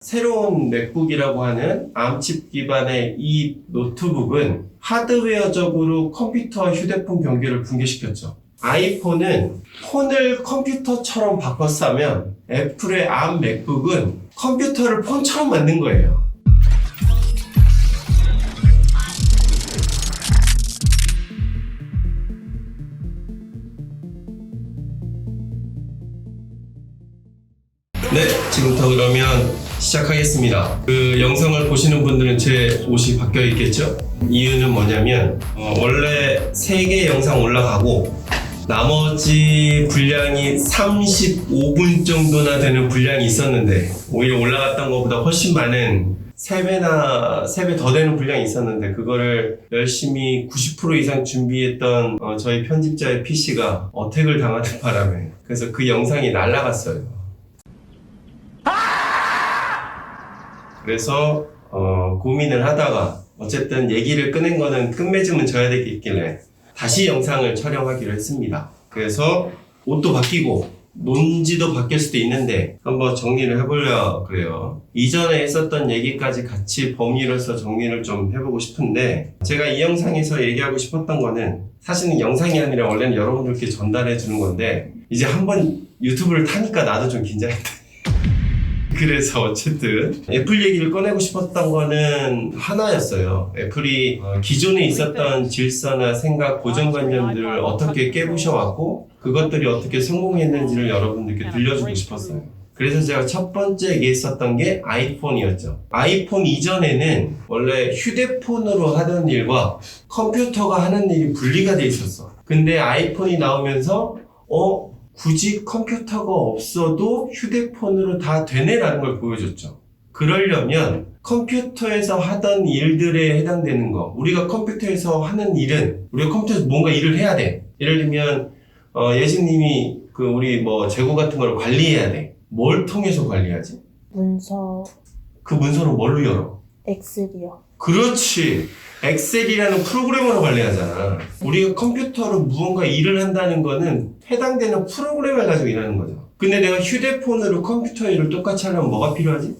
새로운 맥북이라고 하는 ARM칩 기반의 이 노트북은 하드웨어적으로 컴퓨터와 휴대폰 경계를 붕괴시켰죠. 아이폰은 폰을 컴퓨터처럼 바꿨으면 애플의 ARM 맥북은 컴퓨터를 폰처럼 만든 거예요. 네, 지금부터 그러면 시작하겠습니다. 그 영상을 보시는 분들은 제 옷이 바뀌어 있겠죠? 이유는 뭐냐면 원래 3개 영상 올라가고 나머지 분량이 35분 정도나 되는 분량이 있었는데 오히려 올라갔던 것보다 훨씬 많은 3배 더 되는 분량이 있었는데 그거를 열심히 90% 이상 준비했던 저희 편집자의 PC가 어택을 당하는 바람에 그래서 그 영상이 날아갔어요. 그래서 고민을 하다가 어쨌든 얘기를 꺼낸 거는 끝맺음은 져야 되겠길래 다시 영상을 촬영하기로 했습니다. 그래서 옷도 바뀌고 논지도 바뀔 수도 있는데 한번 정리를 해보려 그래요. 이전에 했었던 얘기까지 같이 범위로서 정리를 좀 해보고 싶은데 제가 이 영상에서 얘기하고 싶었던 거는 사실은 영상이 아니라 원래는 여러분들께 전달해 주는 건데 이제 한번 유튜브를 타니까 나도 좀 긴장했다. 그래서 어쨌든 애플 얘기를 꺼내고 싶었던 거는 하나였어요. 애플이 기존에 있었던 질서나 생각, 고정관념들을 어떻게 깨부셔왔고 그것들이 어떻게 성공했는지를 여러분들께 들려주고 싶었어요. 그래서 제가 첫 번째 얘기했었던 게 아이폰이었죠. 아이폰 이전에는 원래 휴대폰으로 하던 일과 컴퓨터가 하는 일이 분리가 돼 있었어. 근데 아이폰이 나오면서 굳이 컴퓨터가 없어도 휴대폰으로 다 되네라는 걸 보여줬죠. 그러려면 컴퓨터에서 하던 일들에 해당되는 거, 우리가 컴퓨터에서 하는 일은 우리가 컴퓨터에서 뭔가 일을 해야 돼. 예를 들면 예진님이 우리 재고 같은 걸 관리해야 돼. 뭘 통해서 관리하지? 문서, 그 문서는 뭘로 열어? 엑셀이요. 그렇지. 엑셀이라는 프로그램으로 관리하잖아. 우리가 컴퓨터로 무언가 일을 한다는 거는 해당되는 프로그램을 가지고 일하는 거죠. 근데 내가 휴대폰으로 컴퓨터 일을 똑같이 하려면 뭐가 필요하지?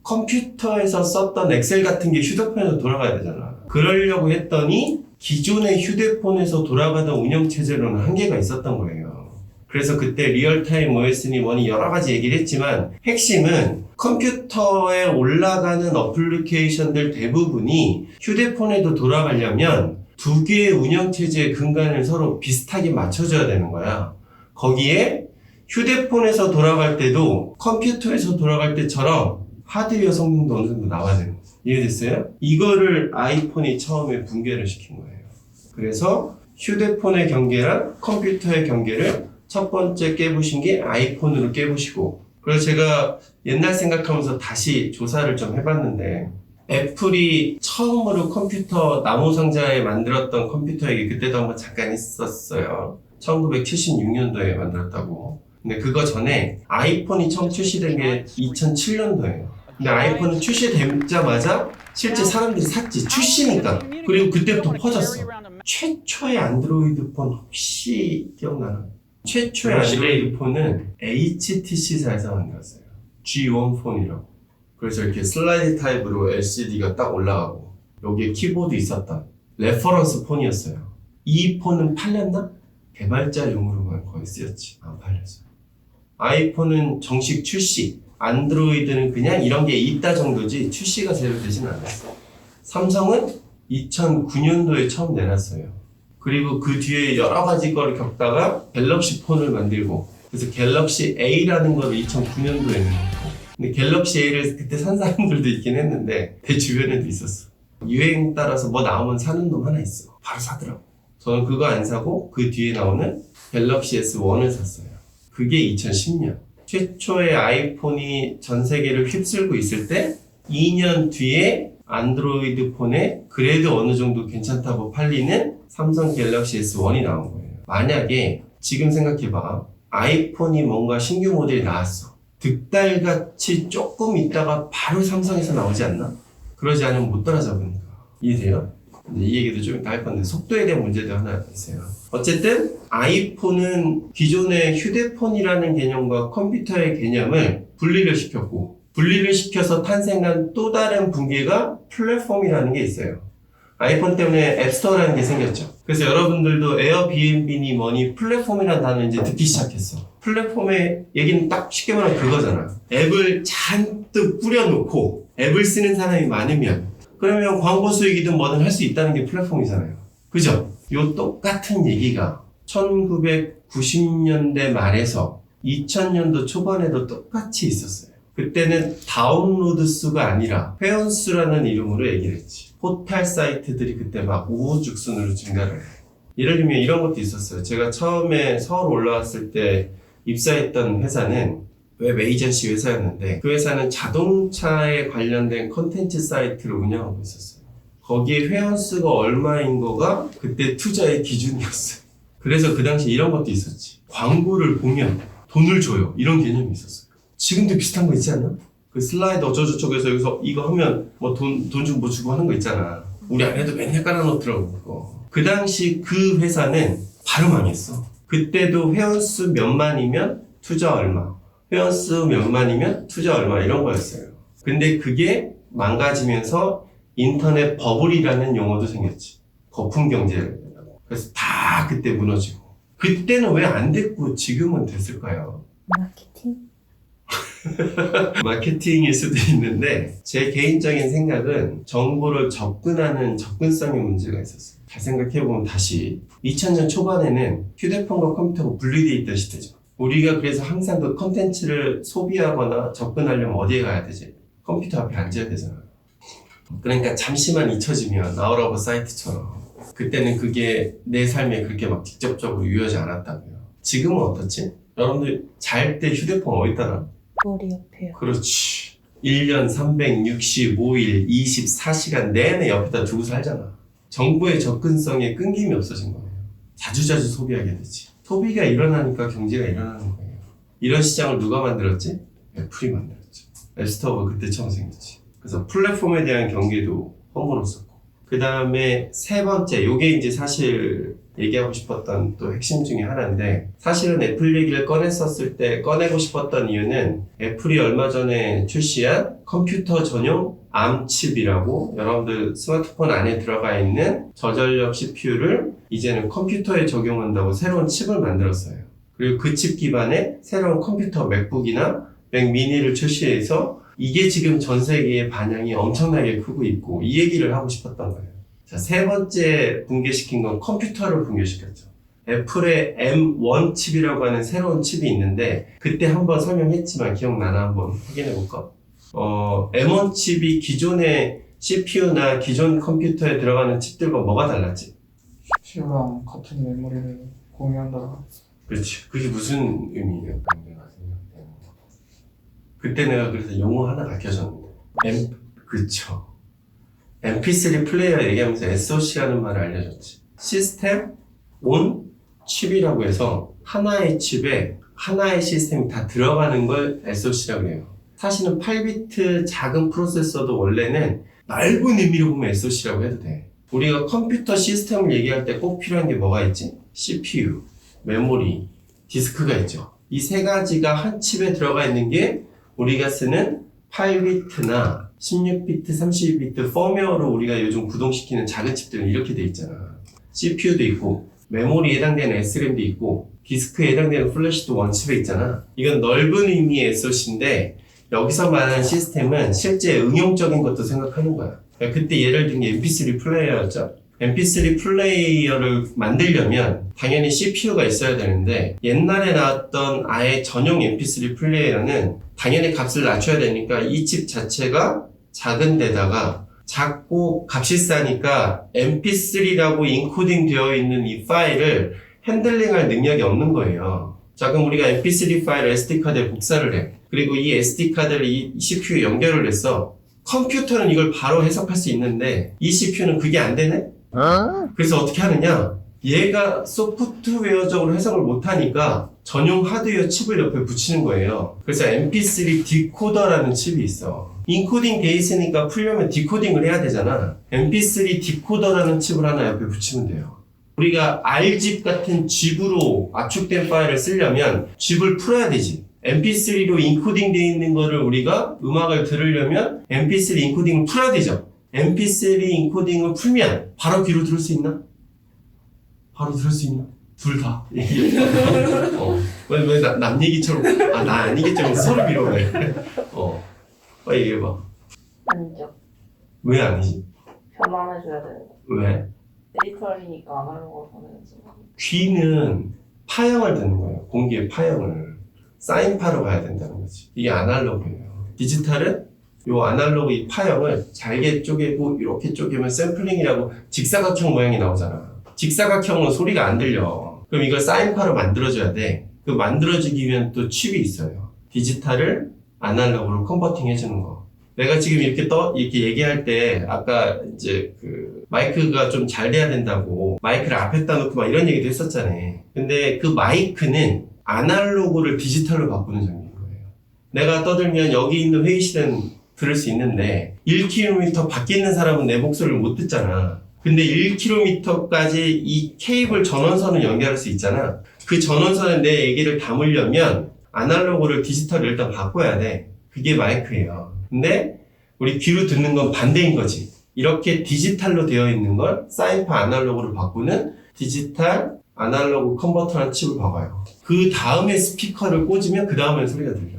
컴퓨터에서 썼던 엑셀 같은 게 휴대폰에서 돌아가야 되잖아. 그러려고 했더니 기존의 휴대폰에서 돌아가던 운영체제로는 한계가 있었던 거예요. 그래서 그때 리얼타임 OS니 뭐니 여러 가지 얘기를 했지만 핵심은 컴퓨터에 올라가는 어플리케이션들 대부분이 휴대폰에도 돌아가려면 두 개의 운영체제의 근간을 서로 비슷하게 맞춰줘야 되는 거야. 거기에 휴대폰에서 돌아갈 때도 컴퓨터에서 돌아갈 때처럼 하드웨어 성능도 어느 정도 나와야 되는 거야. 이해됐어요? 이거를 아이폰이 처음에 붕괴를 시킨 거예요. 그래서 휴대폰의 경계랑 컴퓨터의 경계를 첫 번째 깨부신 게 아이폰으로 깨부시고 그래서 제가 옛날 생각하면서 다시 조사를 좀 해봤는데 애플이 처음으로 컴퓨터 나무 상자에 만들었던 컴퓨터 얘기 그때도 한번 잠깐 했었어요. 1976년도에 만들었다고. 근데 그거 전에 아이폰이 처음 출시된 게 2007년도예요. 근데 아이폰은 출시되자마자 실제 사람들이 샀지. 출시니까. 그리고 그때부터 퍼졌어. 최초의 안드로이드 폰 혹시 기억나나? 최초의 안드로이드 폰은 HTC사에서 만들었어요. G1 폰이라고. 그래서 이렇게 슬라이드 타입으로 LCD가 딱 올라가고 여기에 키보드 있었던 레퍼런스 폰이었어요. 이 폰은 팔렸나? 개발자용으로만 거의 쓰였지. 안 팔렸어요. 아이폰은 정식 출시, 안드로이드는 그냥 이런 게 있다 정도지 출시가 제대로 되진 않았어요. 삼성은 2009년도에 처음 내놨어요. 그리고 그 뒤에 여러 가지 거를 겪다가 갤럭시 폰을 만들고 그래서 갤럭시 A라는 거를 2009년도에 냈고 근데 갤럭시 A를 그때 산 사람들도 있긴 했는데 내 주변에도 있었어. 유행 따라서 뭐 나오면 사는 놈 하나 있어. 바로 사더라고. 저는 그거 안 사고 그 뒤에 나오는 갤럭시 S1을 샀어요. 그게 2010년. 최초의 아이폰이 전 세계를 휩쓸고 있을 때 2년 뒤에 안드로이드 폰에 그래도 어느 정도 괜찮다고 팔리는 삼성 갤럭시 S1이 나온 거예요. 만약에 지금 생각해봐. 아이폰이 뭔가 신규 모델이 나왔어. 득달같이 조금 있다가 바로 삼성에서 나오지 않나? 그러지 않으면 못 따라잡으니까. 이해돼요? 이 얘기도 좀 이따 할 건데 속도에 대한 문제도 하나 있어요. 어쨌든 아이폰은 기존의 휴대폰이라는 개념과 컴퓨터의 개념을 분리를 시켰고 분리를 시켜서 탄생한 또 다른 분기가 플랫폼이라는 게 있어요. 아이폰 때문에 앱스토어라는 게 생겼죠. 그래서 여러분들도 에어비앤비니 뭐니 플랫폼이라는 단어 이제 듣기 시작했어. 플랫폼의 얘기는 딱 쉽게 말하면 그거잖아. 앱을 잔뜩 뿌려놓고 앱을 쓰는 사람이 많으면 그러면 광고 수익이든 뭐든 할 수 있다는 게 플랫폼이잖아요. 그죠? 요 똑같은 얘기가 1990년대 말에서 2000년도 초반에도 똑같이 있었어요. 그때는 다운로드 수가 아니라 회원수라는 이름으로 얘기를 했지. 포털 사이트들이 그때 막 우후죽순으로 증가를 해요. 예를 들면 이런 것도 있었어요. 제가 처음에 서울 올라왔을 때 입사했던 회사는 웹 에이전시 회사였는데 그 회사는 자동차에 관련된 컨텐츠 사이트를 운영하고 있었어요. 거기에 회원수가 얼마인 거가 그때 투자의 기준이었어요. 그래서 그 당시 이런 것도 있었지. 광고를 보면 돈을 줘요. 이런 개념이 있었어요. 지금도 비슷한 거 있지 않나? 그 슬라이드 어쩌고저쩌고해서 여기서 이거 하면 뭐 돈 주고 뭐 주고 하는 거 있잖아. 우리 아내도 맨날 깔아놓더라고 그거. 그 당시 그 회사는 바로 망했어. 그때도 회원수 몇만이면 투자 얼마, 회원수 몇만이면 투자 얼마 이런 거였어요. 근데 그게 망가지면서 인터넷 버블이라는 용어도 생겼지. 거품 경제를. 그래서 다 그때 무너지고. 그때는 왜 안 됐고 지금은 됐을까요? 마케팅? 마케팅일 수도 있는데 제 개인적인 생각은 정보를 접근하는 접근성의 문제가 있었어요. 잘 생각해보면 다시 2000년 초반에는 휴대폰과 컴퓨터가 분리되어 있던 시대죠. 우리가 그래서 항상 그 컨텐츠를 소비하거나 접근하려면 어디에 가야 되지? 컴퓨터 앞에 앉아야 되잖아요. 그러니까 잠시만 잊혀지면 나우러브 사이트처럼 그때는 그게 내 삶에 그렇게 막 직접적으로 유효하지 않았다고요. 지금은 어떻지? 여러분들 잘 때 휴대폰 어디다 놔? 머리 옆에요. 그렇지. 1년 365일 24시간 내내 옆에다 두고 살잖아. 정보의 접근성에 끊김이 없어진 거예요. 자주자주 소비하게 되지. 소비가 일어나니까 경제가 일어나는 거예요. 이런 시장을 누가 만들었지? 애플이 만들었죠. 앱스토어가 그때 처음 생겼지. 그래서 플랫폼에 대한 경계도 허물었었고. 그 다음에 세 번째, 요게 이제 사실 얘기하고 싶었던 또 핵심 중에 하나인데, 사실은 애플 얘기를 꺼냈었을 때 꺼내고 싶었던 이유는 애플이 얼마 전에 출시한 컴퓨터 전용 ARM 칩이라고 여러분들 스마트폰 안에 들어가 있는 저전력 CPU를 이제는 컴퓨터에 적용한다고 새로운 칩을 만들었어요. 그리고 그 칩 기반의 새로운 컴퓨터 맥북이나 맥 미니를 출시해서 이게 지금 전 세계의 반향이 엄청나게 크고 있고 이 얘기를 하고 싶었던 거예요. 자, 세 번째 붕괴시킨 건 컴퓨터를 붕괴시켰죠. 애플의 M1 칩이라고 하는 새로운 칩이 있는데 그때 한번 설명했지만 기억나나 한번 확인해 볼까? M1 칩이 기존의 CPU나 기존 컴퓨터에 들어가는 칩들과 뭐가 달랐지? CPU랑 같은 메모리를 공유한다. 그렇지. 그게 무슨 의미예요? 그때 내가 그래서 용어 하나 가르쳐줬는데 그쵸. MP3 플레이어 얘기하면서 SoC라는 말을 알려줬지. 시스템 온 칩이라고 해서 하나의 칩에 하나의 시스템이 다 들어가는 걸 SoC라고 해요. 사실은 8비트 작은 프로세서도 원래는 넓은 의미로 보면 SoC라고 해도 돼. 우리가 컴퓨터 시스템을 얘기할 때 꼭 필요한 게 뭐가 있지? CPU, 메모리, 디스크가 있죠. 이 세 가지가 한 칩에 들어가 있는 게 우리가 쓰는 8비트나 16비트, 32비트 펌웨어로 우리가 요즘 구동시키는 작은 칩들은 이렇게 돼 있잖아. CPU도 있고, 메모리에 해당되는 SRAM도 있고, 디스크에 해당되는 플래시도 원칩에 있잖아. 이건 넓은 의미의 SoC인데, 여기서 말하는 시스템은 실제 응용적인 것도 생각하는 거야. 그때 예를 든 게 MP3 플레이어였죠. MP3 플레이어를 만들려면 당연히 CPU가 있어야 되는데 옛날에 나왔던 아예 전용 MP3 플레이어는 당연히 값을 낮춰야 되니까 이 칩 자체가 작은 데다가 작고 값이 싸니까 MP3라고 인코딩 되어 있는 이 파일을 핸들링할 능력이 없는 거예요. 자, 그럼 우리가 MP3 파일을 SD카드에 복사를 해. 그리고 이 SD카드를 이 CPU에 연결을 해서 컴퓨터는 이걸 바로 해석할 수 있는데 이 CPU는 그게 안 되네? 그래서 어떻게 하느냐? 얘가 소프트웨어적으로 해석을 못하니까 전용 하드웨어 칩을 옆에 붙이는 거예요. 그래서 MP3 디코더라는 칩이 있어. 인코딩 돼 있으니까 풀려면 디코딩을 해야 되잖아. MP3 디코더라는 칩을 하나 옆에 붙이면 돼요. 우리가 R집 같은 짚으로 압축된 파일을 쓰려면 짚을 풀어야 되지. MP3로 인코딩 되어 있는 거를 우리가 음악을 들으려면 MP3 인코딩을 풀어야 되죠. MP3 인코딩을 풀면 바로 귀로 들을 수 있나? 바로 들을 수 있나? 둘 다. 왜 남 얘기처럼, 나 아니겠죠. 서로 밀어내. 빨리 얘기해봐. 아니죠. 왜 아니지? 변환해줘야 되는 거. 왜? 디지털이니까 아날로그로 보내지. 귀는 파형을 듣는 거예요. 공기의 파형을. 사인파로 가야 된다는 거지. 이게 아날로그예요. 디지털은 요 아날로그 이 파형을 잘게 쪼개고 이렇게 쪼개면 샘플링이라고 직사각형 모양이 나오잖아. 직사각형으로 소리가 안 들려. 그럼 이걸 사인파로 만들어줘야 돼. 그 만들어주기 위한 또 칩이 있어요. 디지털을 아날로그로 컨버팅 해주는 거. 내가 지금 이렇게 얘기할 때, 아까 이제 마이크가 좀 잘 돼야 된다고, 마이크를 앞에다 놓고 막 이런 얘기도 했었잖아. 근데 그 마이크는 아날로그를 디지털로 바꾸는 장비인 거예요. 내가 떠들면 여기 있는 회의실은 들을 수 있는데, 1km 밖에 있는 사람은 내 목소리를 못 듣잖아. 근데 1km까지 이 케이블 전원선을 연결할 수 있잖아. 그 전원선에 내 얘기를 담으려면, 아날로그를 디지털로 일단 바꿔야 돼. 그게 마이크예요. 근데 우리 귀로 듣는 건 반대인 거지. 이렇게 디지털로 되어 있는 걸 사인파 아날로그로 바꾸는 디지털 아날로그 컨버터라는 칩을 박아요. 그 다음에 스피커를 꽂으면 그 다음에 소리가 들려.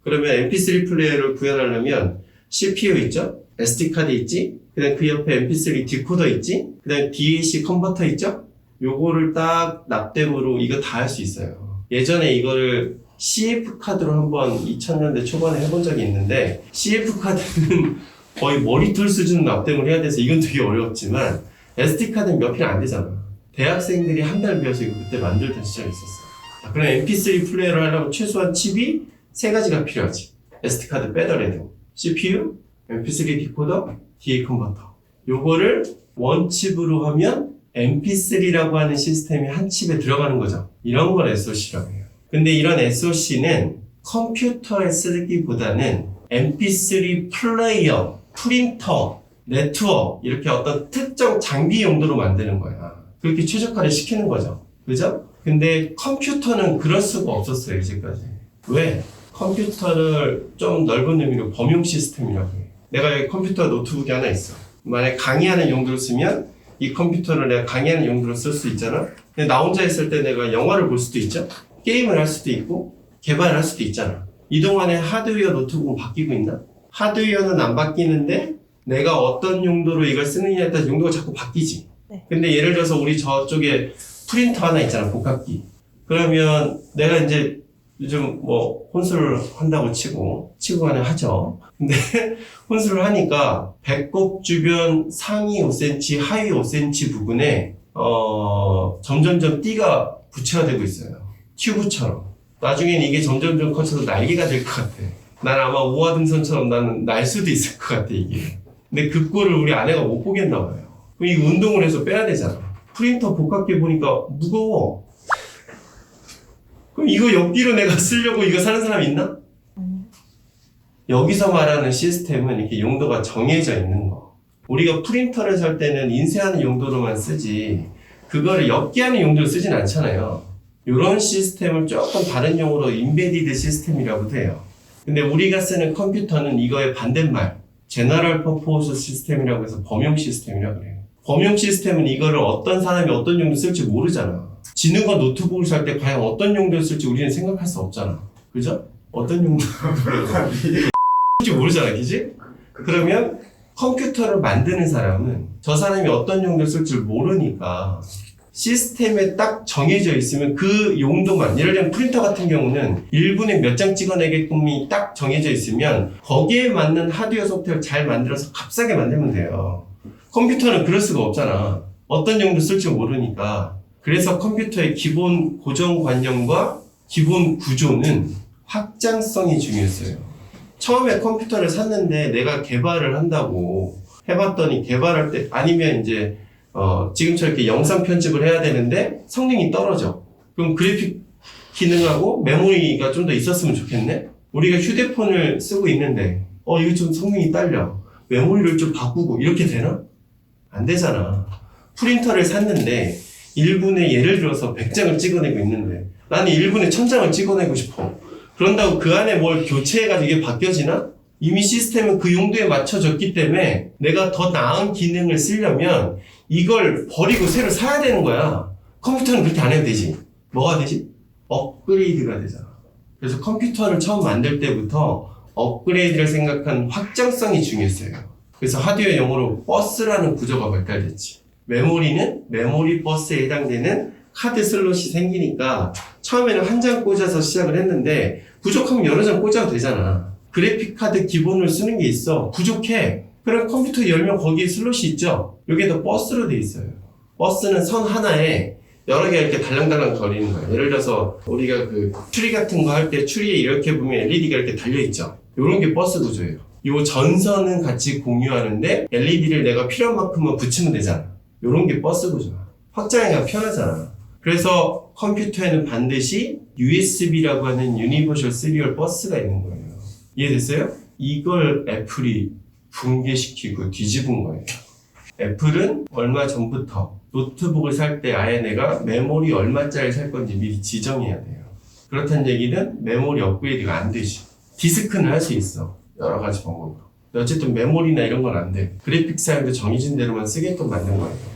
그러면 MP3 플레이어를 구현하려면 CPU 있죠? SD카드 있지? 그 다음 그 옆에 MP3 디코더 있지? 그 다음 DAC 컨버터 있죠? 요거를 딱 납땜으로 이거 다 할 수 있어요. 예전에 이거를 CF카드로 한번 2000년대 초반에 해본 적이 있는데, CF카드는 거의 머리털 수준 납땜을 해야 돼서 이건 되게 어려웠지만, SD카드는 몇 필 안 되잖아. 대학생들이 한 달 배워서 이거 그때 만들던 시절이 있었어. 그럼 MP3 플레이어를 하려면 최소한 칩이 3가지가 필요하지. SD카드 빼더라도. CPU, MP3 디코더, DA 컨버터. 요거를 원칩으로 하면 MP3라고 하는 시스템이 한 칩에 들어가는 거죠. 이런 걸 SOC라고 해요. 근데 이런 SOC는 컴퓨터에 쓰기보다는 MP3 플레이어, 프린터, 네트워크 이렇게 어떤 특정 장비 용도로 만드는 거야. 그렇게 최적화를 시키는 거죠. 그죠? 근데 컴퓨터는 그럴 수가 없었어요, 이제까지. 왜? 컴퓨터를 좀 넓은 의미로 범용 시스템이라고 해요. 내가 여기 컴퓨터 노트북이 하나 있어. 만약에 강의하는 용도로 쓰면 이 컴퓨터를 내가 강의하는 용도로 쓸 수 있잖아. 근데 나 혼자 있을 때 내가 영화를 볼 수도 있죠. 게임을 할 수도 있고 개발을 할 수도 있잖아. 이동안에 하드웨어 노트북은 바뀌고 있나? 하드웨어는 안 바뀌는데 내가 어떤 용도로 이걸 쓰느냐에 따라 용도가 자꾸 바뀌지. 네. 근데 예를 들어서 우리 저쪽에 프린터 하나 있잖아, 복합기. 그러면 내가 이제 요즘 뭐 혼술을 한다고 치고 간에 하죠. 근데 혼술을 하니까 배꼽 주변 상위 5cm, 하위 5cm 부분에 점점점 띠가 부채화되고 있어요. 튜브처럼. 나중엔 이게 점점점 커져서 날개가 될 것 같아. 난 아마 우화등선처럼 나는 날 수도 있을 것 같아, 이게. 근데 그 꼴을 우리 아내가 못 보겠나 봐요. 그럼 이거 운동을 해서 빼야 되잖아. 프린터 복합기 보니까 무거워. 그럼 이거 옆뒤로 내가 쓰려고 이거 사는 사람 있나? 여기서 말하는 시스템은 이렇게 용도가 정해져 있는 거. 우리가 프린터를 살 때는 인쇄하는 용도로만 쓰지, 그거를 엽기하는 용도로 쓰진 않잖아요. 이런 시스템을 조금 다른 용어로 인베디드 시스템이라고도 해요. 근데 우리가 쓰는 컴퓨터는 이거의 반대말, 제너럴 퍼포스 시스템이라고 해서 범용 시스템이라고 그래요. 범용 시스템은 이거를 어떤 사람이 어떤 용도로 쓸지 모르잖아. 지능과 노트북을 살 때 과연 어떤 용도로 쓸지 우리는 생각할 수 없잖아. 그죠? 어떤 용도로 쓸지 모르잖아, 그지? 그러면 컴퓨터를 만드는 사람은 저 사람이 어떤 용도로 쓸지 모르니까 시스템에 딱 정해져 있으면 그 용도만, 예를 들면 프린터 같은 경우는 1분에 몇 장 찍어내게끔이 딱 정해져 있으면 거기에 맞는 하드웨어 소프트웨어를 잘 만들어서 값싸게 만들면 돼요. 컴퓨터는 그럴 수가 없잖아. 어떤 용도 쓸지 모르니까. 그래서 컴퓨터의 기본 고정관념과 기본 구조는 확장성이 중요했어요. 처음에 컴퓨터를 샀는데 내가 개발을 한다고 해봤더니 개발할 때, 아니면 이제 지금처럼 이렇게 영상 편집을 해야 되는데 성능이 떨어져. 그럼 그래픽 기능하고 메모리가 좀 더 있었으면 좋겠네? 우리가 휴대폰을 쓰고 있는데 이거 좀 성능이 딸려. 메모리를 좀 바꾸고 이렇게 되나? 안 되잖아. 프린터를 샀는데 1분에 예를 들어서 100장을 찍어내고 있는데 나는 1분에 1000장을 찍어내고 싶어. 그런다고 그 안에 뭘 교체해가지고 이게 바뀌어지나? 이미 시스템은 그 용도에 맞춰졌기 때문에 내가 더 나은 기능을 쓰려면 이걸 버리고 새로 사야 되는 거야. 컴퓨터는 그렇게 안 해도 되지. 뭐가 되지? 업그레이드가 되잖아. 그래서 컴퓨터를 처음 만들 때부터 업그레이드를 생각한 확장성이 중요했어요. 그래서 하드웨어 용어로 버스라는 구조가 발달됐지. 메모리는 메모리 버스에 해당되는 카드 슬롯이 생기니까 처음에는 한 장 꽂아서 시작을 했는데 부족하면 여러 장 꽂아도 되잖아. 그래픽 카드 기본을 쓰는 게 있어. 부족해. 그럼 컴퓨터 열면 거기에 슬롯이 있죠. 여기에도 버스로 돼 있어요. 버스는 선 하나에 여러 개 이렇게 달랑달랑 거리는 거예요. 예를 들어서 우리가 그 추리 같은 거 할 때 추리에 이렇게 보면 LED가 이렇게 달려있죠. 이런 게 버스 구조예요. 요 전선은 같이 공유하는데 LED를 내가 필요한 만큼만 붙이면 되잖아. 요런 게 버스 구조야. 확장하기가 편하잖아. 그래서 컴퓨터에는 반드시 USB라고 하는 유니버셜 시리얼 버스가 있는 거예요. 이해됐어요? 이걸 애플이 붕괴시키고 뒤집은 거예요. 애플은 얼마 전부터 노트북을 살 때 아예 내가 메모리 얼마짜리 살 건지 미리 지정해야 돼요. 그렇다는 얘기는 메모리 업그레이드가 안 되지. 디스크는 할 수 있어. 여러 가지 방법으로. 어쨌든 메모리나 이런 건 안 돼. 그래픽 사양도 정해진 대로만 쓰게끔 만든 거예요.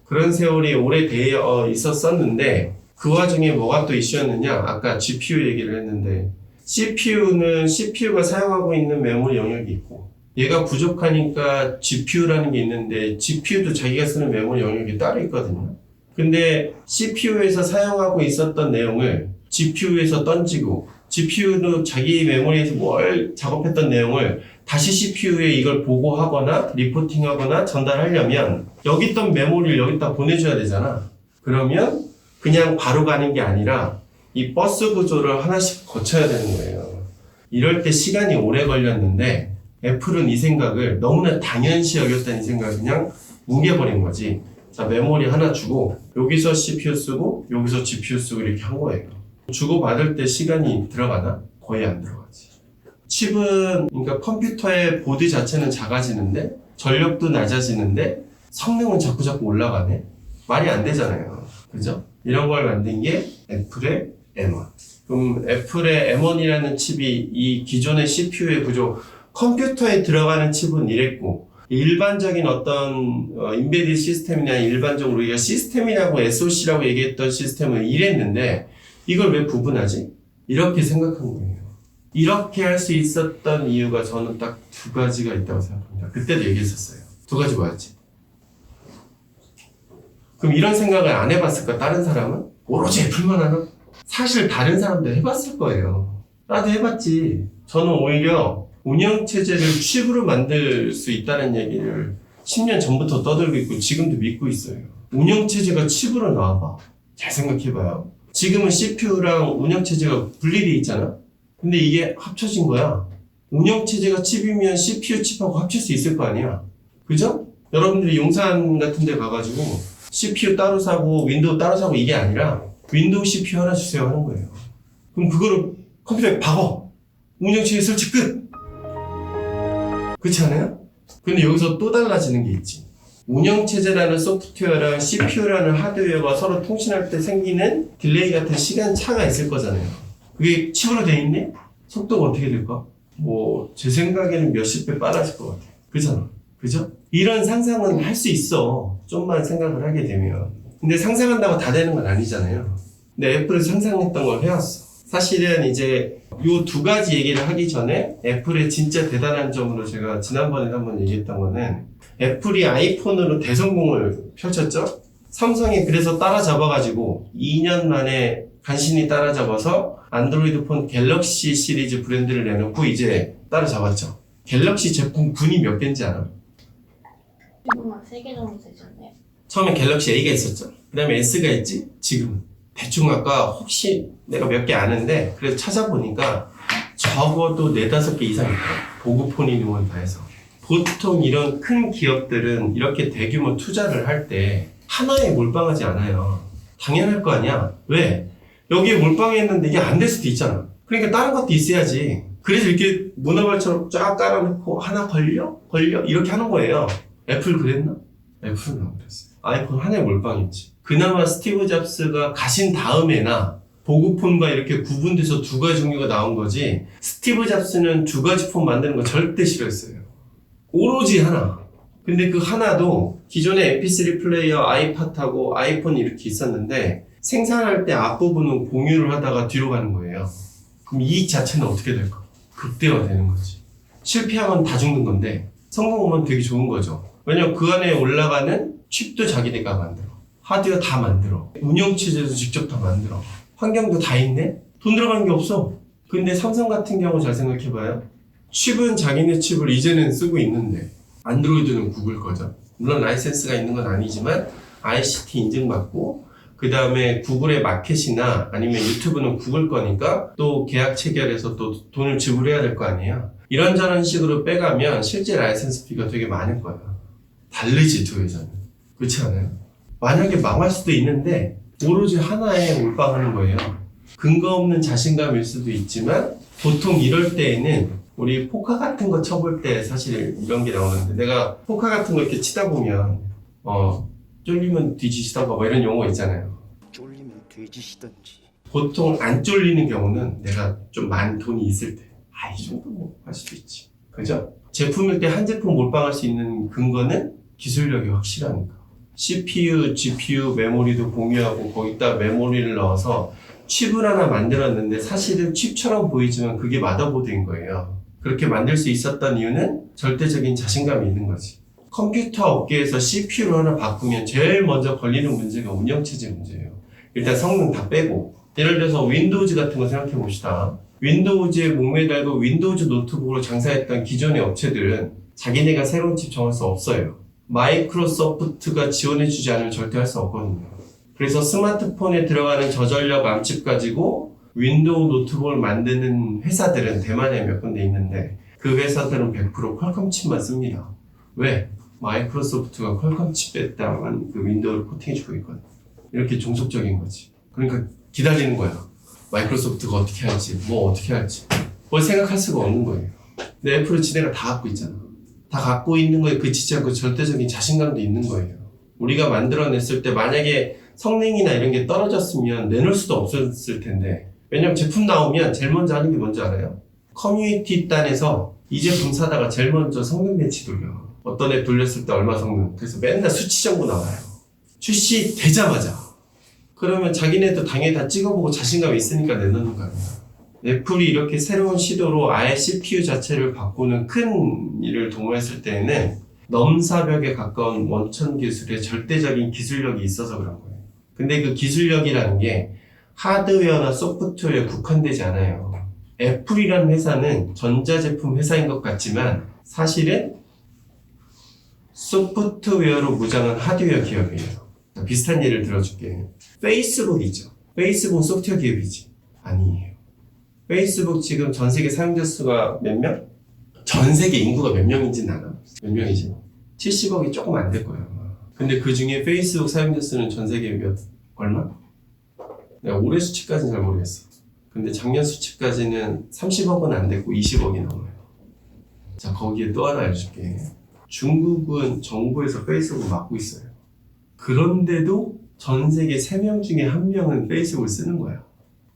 그런 세월이 오래되어 있었었는데 그 와중에 뭐가 또 이슈였느냐? 아까 GPU 얘기를 했는데 CPU는 CPU가 사용하고 있는 메모리 영역이 있고 얘가 부족하니까 GPU라는 게 있는데 GPU도 자기가 쓰는 메모리 영역이 따로 있거든요. 근데 CPU에서 사용하고 있었던 내용을 GPU에서 던지고 GPU도 자기 메모리에서 뭘 작업했던 내용을 다시 CPU에 이걸 보고하거나 리포팅하거나 전달하려면 여기 있던 메모리를 여기다 보내줘야 되잖아. 그러면 그냥 바로 가는 게 아니라 이 버스 구조를 하나씩 거쳐야 되는 거예요. 이럴 때 시간이 오래 걸렸는데 애플은 이 생각을 너무나 당연시 여겼다는 이 생각을 그냥 뭉개버린 거지. 자, 메모리 하나 주고 여기서 CPU 쓰고 여기서 GPU 쓰고 이렇게 한 거예요. 주고받을 때 시간이 들어가나? 거의 안 들어가지. 칩은 그러니까 컴퓨터의 보드 자체는 작아지는데 전력도 낮아지는데 성능은 자꾸 올라가네? 말이 안 되잖아요. 그죠? 이런 걸 만든 게 애플의 M1. 그럼 애플의 M1이라는 칩이 이 기존의 CPU의 구조, 컴퓨터에 들어가는 칩은 이랬고 일반적인 어떤 인베디드 시스템이나 일반적으로 우리가 시스템이라고 SoC라고 얘기했던 시스템은 이랬는데 이걸 왜 구분하지? 이렇게 생각한 거예요. 이렇게 할 수 있었던 이유가 저는 딱 두 가지가 있다고 생각합니다. 그때도 얘기했었어요. 두 가지 뭐였지? 그럼 이런 생각을 안 해봤을까? 다른 사람은? 오로지 애플만 하나? 사실 다른 사람도 해봤을 거예요. 나도 해봤지. 저는 오히려 운영체제를 칩으로 만들 수 있다는 얘기를 10년 전부터 떠들고 있고 지금도 믿고 있어요. 운영체제가 칩으로 나와봐. 잘 생각해봐요. 지금은 CPU랑 운영체제가 분리되어 있잖아. 근데 이게 합쳐진 거야. 운영체제가 칩이면 CPU 칩하고 합칠 수 있을 거 아니야. 그죠? 여러분들이 용산 같은 데 가가지고 CPU 따로 사고 윈도우 따로 사고 이게 아니라 윈도우 CPU 하나 주세요 하는 거예요. 그럼 그거를 컴퓨터에 박어. 운영체제 설치 끝. 그렇지 않아요? 근데 여기서 또 달라지는 게 있지. 운영체제라는 소프트웨어랑 CPU라는 하드웨어가 서로 통신할 때 생기는 딜레이 같은 시간 차가 있을 거잖아요. 그게 칩으로 돼 있네? 속도가 어떻게 될까? 제 생각에는 몇십 배 빨라질 것 같아. 그잖아. 그죠? 이런 상상은 할 수 있어. 좀만 생각을 하게 되면. 근데 상상한다고 다 되는 건 아니잖아요. 근데 애플은 상상했던 걸 해왔어. 사실은 이제 요 두 가지 얘기를 하기 전에 애플의 진짜 대단한 점으로 제가 지난번에 한번 얘기했던 거는 애플이 아이폰으로 대성공을 펼쳤죠? 삼성이 그래서 따라잡아가지고 2년 만에 간신히 따라잡아서 안드로이드 폰 갤럭시 시리즈 브랜드를 내놓고 이제 따라잡았죠. 갤럭시 제품 군이 몇 개인지 알아? 지금 한 3개 정도 되셨네요. 처음에 갤럭시 A가 있었죠. 그 다음에 S가 있지. 지금 대충 아까 혹시 내가 몇 개 아는데 그래서 찾아보니까 적어도 4-5개 이상 있더라고. 보급폰이 뭐 다 해서. 보통 이런 큰 기업들은 이렇게 대규모 투자를 할 때 하나에 몰빵하지 않아요. 당연할 거 아니야. 왜? 여기에 몰빵했는데 이게 안 될 수도 있잖아. 그러니까 다른 것도 있어야지. 그래서 이렇게 문어발처럼 쫙 깔아놓고 하나 걸려? 이렇게 하는 거예요. 애플 그랬나? 애플은 안 그랬어요. 아이폰 하나에 몰빵했지. 그나마 스티브 잡스가 가신 다음에나 보급폰과 이렇게 구분돼서 두 가지 종류가 나온 거지 스티브 잡스는 두 가지 폰 만드는 거 절대 싫어했어요. 오로지 하나. 근데 그 하나도 기존에 mp3 플레이어 아이팟하고 아이폰 이렇게 있었는데 생산할 때 앞부분은 공유를 하다가 뒤로 가는 거예요. 그럼 이익 자체는 어떻게 될까? 극대화되는 거지. 실패하면 다 죽는 건데 성공하면 되게 좋은 거죠. 왜냐면 그 안에 올라가는 칩도 자기네가 만들어. 하드웨어 다 만들어. 운영체제도 직접 다 만들어. 환경도 다 있네? 돈 들어가는 게 없어. 근데 삼성 같은 경우 잘 생각해봐요. 칩은 자기네 칩을 이제는 쓰고 있는데 안드로이드는 구글 거죠. 물론 라이센스가 있는 건 아니지만 ICT 인증받고 그 다음에 구글의 마켓이나 아니면 유튜브는 구글 거니까 또 계약 체결해서 또 돈을 지불해야 될 거 아니에요. 이런저런 식으로 빼가면 실제 라이센스 피가 되게 많을 거야. 다르지 두 회사는. 그렇지 않아요? 만약에 망할 수도 있는데 오로지 하나에 몰빵하는 거예요. 근거 없는 자신감일 수도 있지만 보통 이럴 때에는 우리 포카 같은 거 쳐볼 때 사실 이런 게 나오는데 내가 포카 같은 거 이렇게 치다 보면 쫄리면 뒤지시던가 뭐 이런 용어 있잖아요. 쫄리면 뒤지시던지. 보통 안 쫄리는 경우는 내가 좀 많은 돈이 있을 때 이 정도 뭐 할 수도 있지. 그죠? 제품일 때 한 제품 몰빵할 수 있는 근거는 기술력이 확실하니까. CPU, GPU, 메모리도 공유하고 거기다 메모리를 넣어서 칩을 하나 만들었는데 사실은 칩처럼 보이지만 그게 마더보드인 거예요. 그렇게 만들 수 있었던 이유는 절대적인 자신감이 있는 거지. 컴퓨터 업계에서 CPU를 하나 바꾸면 제일 먼저 걸리는 문제가 운영체제 문제예요. 일단 성능 다 빼고 예를 들어서 윈도우즈 같은 거 생각해 봅시다. 윈도우즈에 목매달고 윈도우즈 노트북으로 장사했던 기존의 업체들은 자기네가 새로운 칩 정할 수 없어요. 마이크로소프트가 지원해주지 않으면 절대 할 수 없거든요. 그래서 스마트폰에 들어가는 저전력 암칩 가지고 윈도우 노트북을 만드는 회사들은 대만에 몇 군데 있는데 그 회사들은 100% 퀄컴 칩만 씁니다. 왜? 마이크로소프트가 퀄컴 칩 뺐다만 그 윈도우를 코팅해주고 있거든. 이렇게 종속적인 거지. 그러니까 기다리는 거야. 마이크로소프트가 어떻게 할지, 뭐 어떻게 할지. 뭘 생각할 수가 없는 거예요. 근데 애플은 지네가 다 갖고 있잖아. 다 갖고 있는 거에 그치지 않고 절대적인 자신감도 있는 거예요. 우리가 만들어냈을 때 만약에 성능이나 이런 게 떨어졌으면 내놓을 수도 없었을 텐데 왜냐면 제품 나오면 제일 먼저 하는 게 뭔지 알아요? 커뮤니티 단에서 이 제품 사다가 제일 먼저 성능 배치 돌려. 어떤 애 돌렸을 때 얼마 성능. 그래서 맨날 수치 정보 나와요. 출시되자마자. 그러면 자기네도 당연히 다 찍어보고 자신감이 있으니까 내놓는 거 아니야. 애플이 이렇게 새로운 시도로 아예 CPU 자체를 바꾸는 큰 일을 도모했을 때에는 넘사벽에 가까운 원천 기술의 절대적인 기술력이 있어서 그런 거예요. 근데 그 기술력이라는 게 하드웨어나 소프트웨어에 국한되지 않아요. 애플이라는 회사는 전자제품 회사인 것 같지만 사실은 소프트웨어로 무장한 하드웨어 기업이에요. 비슷한 예를 들어줄게. 페이스북이죠. 페이스북은 소프트웨어 기업이지? 아니에요. 페이스북 지금 전 세계 사용자 수가 몇 명? 전 세계 인구가 몇 명인지는 알아? 몇 명이지? 70억이 조금 안 될 거예요. 근데 그 중에 페이스북 사용자 수는 전 세계 얼마? 내가 올해 수치까지는 잘 모르겠어. 근데 작년 수치까지는 30억은 안 됐고 20억이 넘어요. 자, 거기에 또 하나 알려줄게. 중국은 정부에서 페이스북을 막고 있어요. 그런데도 전 세계 3명 중에 1명은 페이스북을 쓰는 거야.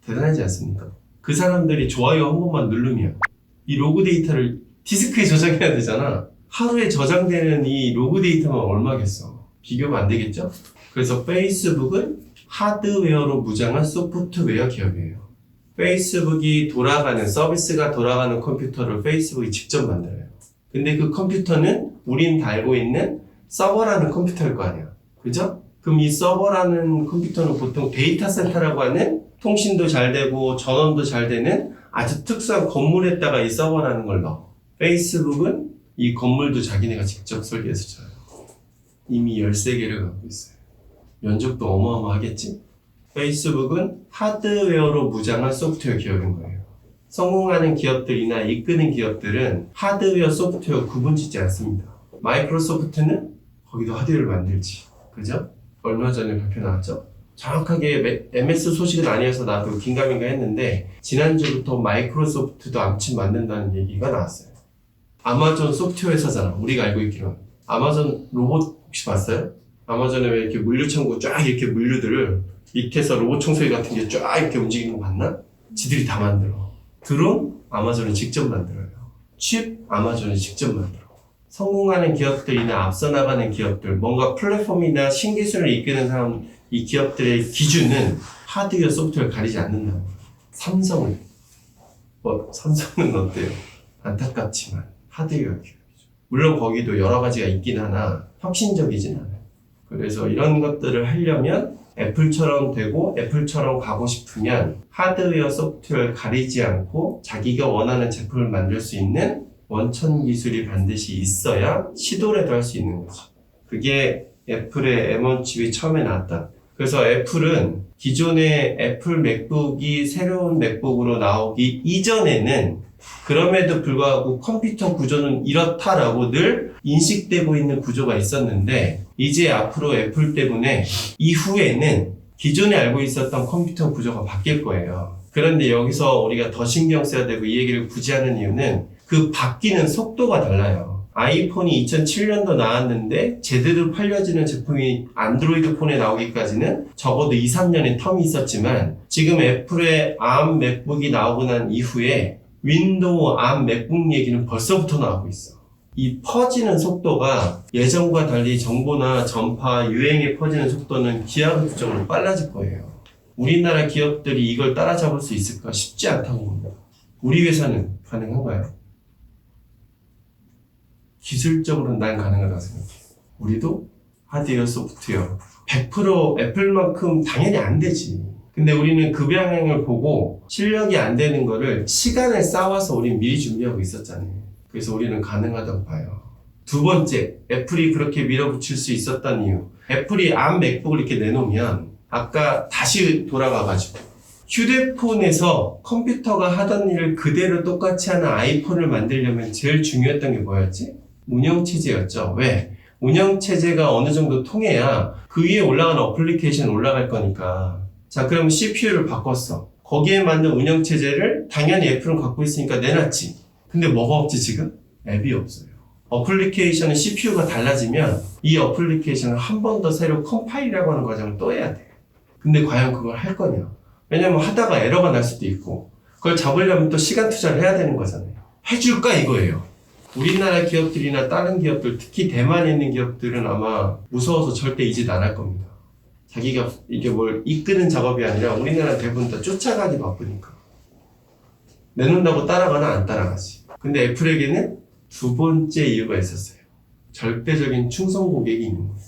대단하지 않습니까? 그 사람들이 좋아요 한 번만 누르면 이 로그 데이터를 디스크에 저장해야 되잖아. 하루에 저장되는 이 로그 데이터만 얼마겠어? 비교가 안 되겠죠? 그래서 페이스북은 하드웨어로 무장한 소프트웨어 기업이에요. 페이스북이 돌아가는, 서비스가 돌아가는 컴퓨터를 페이스북이 직접 만들어요. 근데 그 컴퓨터는 우린 다 알고 있는 서버라는 컴퓨터일 거 아니야. 그죠? 그럼 이 서버라는 컴퓨터는 보통 데이터 센터라고 하는 통신도 잘 되고 전원도 잘 되는 아주 특수한 건물에다가 이 서버라는 걸 넣어. 페이스북은 이 건물도 자기네가 직접 설계해서 져요. 이미 13개를 갖고 있어요. 면적도 어마어마하겠지? 페이스북은 하드웨어로 무장한 소프트웨어 기업인 거예요. 성공하는 기업들이나 이끄는 기업들은 하드웨어, 소프트웨어 구분짓지 않습니다. 마이크로소프트는 거기도 하드웨어를 만들지. 그죠? 얼마 전에 발표 나왔죠? 정확하게 MS 소식은 아니어서 나도 긴가민가 했는데 지난주부터 마이크로소프트도 암칩 만든다는 얘기가 나왔어요. 아마존 소프트웨어 회사잖아. 우리가 알고 있기로는. 아마존 로봇 혹시 봤어요? 아마존에 왜 이렇게 물류 창고 쫙 이렇게 물류들을 밑에서 로봇 청소기 같은 게 쫙 이렇게 움직이는 거 봤나? 지들이 다 만들어. 드론? 아마존이 직접 만들어요. 칩? 아마존이 직접 만들어. 성공하는 기업들이나 앞서 나가는 기업들, 뭔가 플랫폼이나 신기술을 이끄는 사람, 이 기업들의 기준은 하드웨어, 소프트웨어를 가리지 않는다고. 삼성은 삼성은 어때요? 안타깝지만 하드웨어 기업이죠. 물론 거기도 여러 가지가 있긴 하나 혁신적이진 않아요. 그래서 이런 것들을 하려면 애플처럼 되고 애플처럼 가고 싶으면 하드웨어, 소프트웨어를 가리지 않고 자기가 원하는 제품을 만들 수 있는 원천 기술이 반드시 있어야 시도라도 할 수 있는 거죠. 그게 애플의 M1 칩이 처음에 나왔다. 그래서 애플은 기존의 애플 맥북이 새로운 맥북으로 나오기 이전에는 그럼에도 불구하고 컴퓨터 구조는 이렇다라고 늘 인식되고 있는 구조가 있었는데 이제 앞으로 애플 때문에 이후에는 기존에 알고 있었던 컴퓨터 구조가 바뀔 거예요. 그런데 여기서 우리가 더 신경 써야 되고 이 얘기를 굳이 하는 이유는 그 바뀌는 속도가 달라요. 아이폰이 2007년도 나왔는데 제대로 팔려지는 제품이 안드로이드 폰에 나오기까지는 적어도 2, 3년의 텀이 있었지만 지금 애플의 ARM 맥북이 나오고 난 이후에 윈도우 ARM 맥북 얘기는 벌써부터 나오고 있어. 이 퍼지는 속도가 예전과 달리 정보나 전파, 유행이 퍼지는 속도는 기하급수적으로 빨라질 거예요. 우리나라 기업들이 이걸 따라잡을 수 있을까? 쉽지 않다고 봅니다. 우리 회사는 가능한가요? 기술적으로는 난 가능하다고 생각해. 우리도 하드웨어, 소프트웨어 100% 애플만큼 당연히 안 되지. 근데 우리는 그 방향을 보고 실력이 안 되는 거를 시간을 쌓아서 우리는 미리 준비하고 있었잖아요. 그래서 우리는 가능하다고 봐요. 두 번째, 애플이 그렇게 밀어붙일 수 있었던 이유. 애플이 ARM 맥북을 이렇게 내놓으면 아까 다시 돌아가가지고 휴대폰에서 컴퓨터가 하던 일을 그대로 똑같이 하는 아이폰을 만들려면 제일 중요했던 게 뭐였지? 운영체제였죠. 왜? 운영체제가 어느 정도 통해야 그 위에 올라가는 어플리케이션 올라갈 거니까. 자, 그럼 CPU를 바꿨어. 거기에 맞는 운영체제를 당연히 애플은 갖고 있으니까 내놨지. 근데 뭐가 없지 지금? 앱이 없어요. 어플리케이션은 CPU가 달라지면 이 어플리케이션을 한 번 더 새로 컴파일이라고 하는 과정을 또 해야 돼. 근데 과연 그걸 할 거냐? 왜냐면 하다가 에러가 날 수도 있고 그걸 잡으려면 또 시간 투자를 해야 되는 거잖아요. 해줄까 이거예요. 우리나라 기업들이나 다른 기업들, 특히 대만에 있는 기업들은 아마 무서워서 절대 이 짓 안 할 겁니다. 자기가 이게 뭘 이끄는 작업이 아니라 우리나라 대부분 다 쫓아가기 바쁘니까. 내놓는다고 따라가나 안 따라가지. 근데 애플에게는 두 번째 이유가 있었어요. 절대적인 충성 고객이 있는 거예요.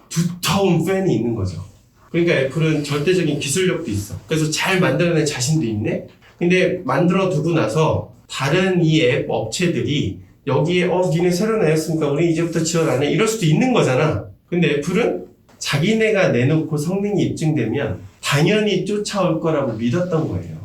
두터운 팬이 있는 거죠. 그러니까 애플은 절대적인 기술력도 있어. 그래서 잘 만들어낸 자신도 있네? 근데 만들어 두고 나서 다른 이 앱 업체들이 여기에 니네 새로 내었으니까 우리 이제부터 지원 안 해. 이럴 수도 있는 거잖아. 근데 애플은 자기네가 내놓고 성능이 입증되면 당연히 쫓아올 거라고 믿었던 거예요.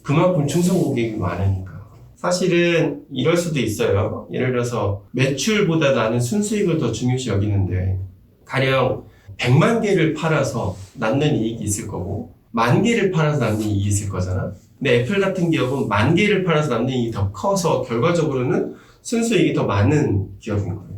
그만큼 충성 고객이 많으니까. 사실은 이럴 수도 있어요. 예를 들어서 매출보다 나는 순수익을 더 중요시 여기는데 가령 100만 개를 팔아서 남는 이익이 있을 거고 10,000개를 팔아서 남는 이익이 있을 거잖아. 근데 애플 같은 기업은 10,000개를 팔아서 남는 이익이 더 커서 결과적으로는 순수익이 더 많은 기업인 거예요.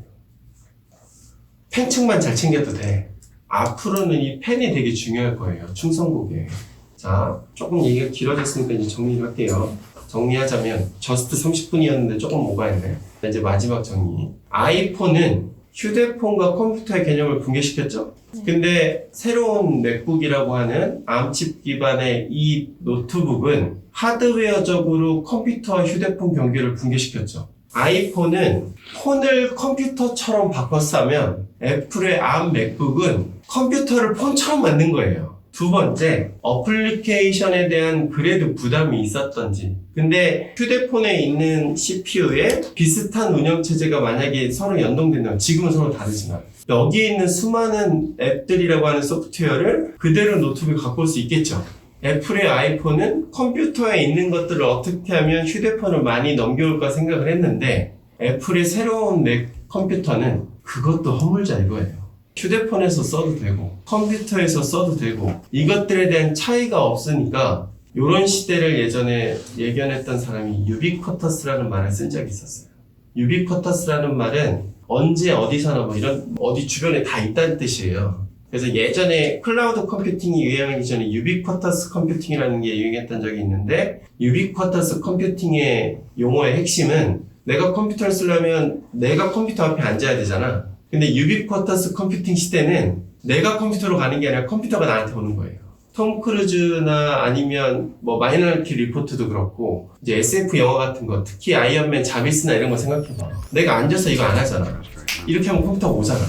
팬층만 잘 챙겨도 돼. 앞으로는 이 팬이 되게 중요할 거예요. 충성 고객. 자, 조금 얘기가 길어졌으니까 이제 정리를 할게요. 정리하자면 저스트 30분이었는데 조금 오가했네. 이제 마지막 정리. 아이폰은 휴대폰과 컴퓨터의 개념을 붕괴시켰죠? 근데 새로운 맥북이라고 하는 ARM칩 기반의 이 노트북은 하드웨어적으로 컴퓨터와 휴대폰 경계를 붕괴시켰죠. 아이폰은 폰을 컴퓨터처럼 바꿨으면 애플의 ARM 맥북은 컴퓨터를 폰처럼 만든 거예요. 두 번째, 어플리케이션에 대한 그래도 부담이 있었던지. 근데 휴대폰에 있는 CPU에 비슷한 운영체제가 만약에 서로 연동된다면 지금은 서로 다르지만 여기에 있는 수많은 앱들이라고 하는 소프트웨어를 그대로 노트북에 갖고 올 수 있겠죠. 애플의 아이폰은 컴퓨터에 있는 것들을 어떻게 하면 휴대폰을 많이 넘겨올까 생각을 했는데 애플의 새로운 맥 컴퓨터는 그것도 허물자 이거예요. 휴대폰에서 써도 되고 컴퓨터에서 써도 되고 이것들에 대한 차이가 없으니까 이런 시대를 예전에 예견했던 사람이 유비쿼터스라는 말을 쓴 적이 있었어요. 유비쿼터스라는 말은 언제 어디서나 뭐 이런 어디 주변에 다 있다는 뜻이에요. 그래서 예전에 클라우드 컴퓨팅이 유행하기 전에 유비쿼터스 컴퓨팅이라는 게 유행했던 적이 있는데 유비쿼터스 컴퓨팅의 용어의 핵심은 내가 컴퓨터를 쓰려면 내가 컴퓨터 앞에 앉아야 되잖아. 근데 유비쿼터스 컴퓨팅 시대는 내가 컴퓨터로 가는 게 아니라 컴퓨터가 나한테 오는 거예요. 톰 크루즈나 아니면 뭐 마이너리티 리포트도 그렇고 이제 SF 영화 같은 거 특히 아이언맨 자비스나 이런 거 생각해봐. 내가 앉아서 이거 안 하잖아. 이렇게 하면 컴퓨터가 오잖아.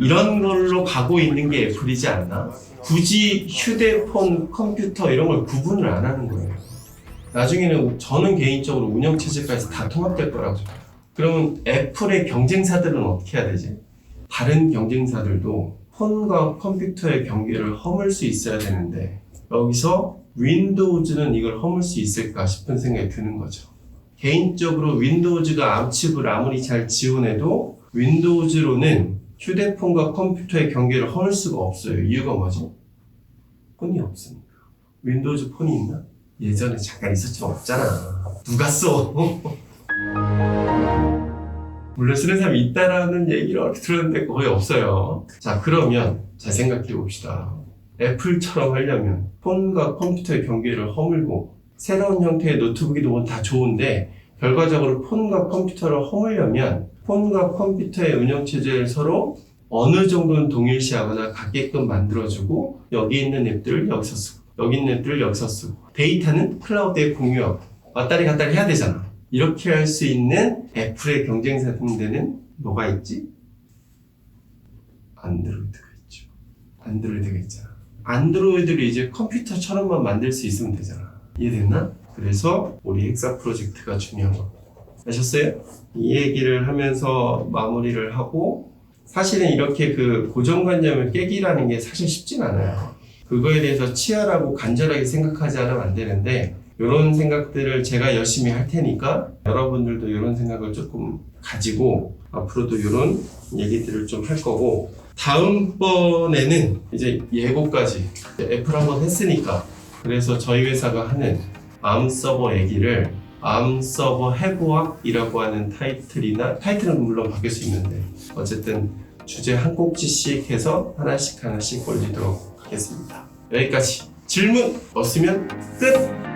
이런 걸로 가고 있는 게 애플이지 않나? 굳이 휴대폰, 컴퓨터 이런 걸 구분을 안 하는 거예요. 나중에는 저는 개인적으로 운영체제까지 다 통합될 거라고 봐요. 그러면 애플의 경쟁사들은 어떻게 해야 되지? 다른 경쟁사들도 폰과 컴퓨터의 경계를 허물 수 있어야 되는데 여기서 윈도우즈는 이걸 허물 수 있을까 싶은 생각이 드는 거죠. 개인적으로 윈도우즈가 암칩을 아무리 잘 지원해도 윈도우즈로는 휴대폰과 컴퓨터의 경계를 허물 수가 없어요. 이유가 뭐죠? 폰이 없으니까. 윈도우즈 폰이 있나? 예전에 잠깐 있었지만 없잖아. 누가 써? 물론 쓰는 사람이 있다라는 얘기를 어디 들었는데 거의 없어요. 자, 그러면 잘 생각해 봅시다. 애플처럼 하려면 폰과 컴퓨터의 경계를 허물고 새로운 형태의 노트북이든 다 좋은데 결과적으로 폰과 컴퓨터를 허물려면 폰과 컴퓨터의 운영체제를 서로 어느 정도는 동일시하거나 같게끔 만들어주고 여기 있는 앱들을 여기서 쓰고 여기 있는 앱들을 여기서 쓰고 데이터는 클라우드에 공유하고 왔다리 갔다리 해야 되잖아. 이렇게 할 수 있는 애플의 경쟁사 등대는 뭐가 있지? 안드로이드가 있죠. 안드로이드가 있잖아. 안드로이드를 이제 컴퓨터처럼만 만들 수 있으면 되잖아. 이해됐나? 그래서 우리 헥사 프로젝트가 중요한 거. 아셨어요? 이 얘기를 하면서 마무리를 하고 사실은 이렇게 그 고정관념을 깨기라는 게 사실 쉽진 않아요. 그거에 대해서 치열하고 간절하게 생각하지 않으면 안 되는데 이런 생각들을 제가 열심히 할 테니까 여러분들도 이런 생각을 조금 가지고 앞으로도 이런 얘기들을 좀 할 거고 다음번에는 이제 예고까지 애플 한번 했으니까 그래서 저희 회사가 하는 암 서버 얘기를 암 서버 해부학이라고 하는 타이틀은 물론 바뀔 수 있는데 어쨌든 주제 한 꼭지씩 해서 하나씩 올리도록 하겠습니다. 여기까지 질문 없으면 끝!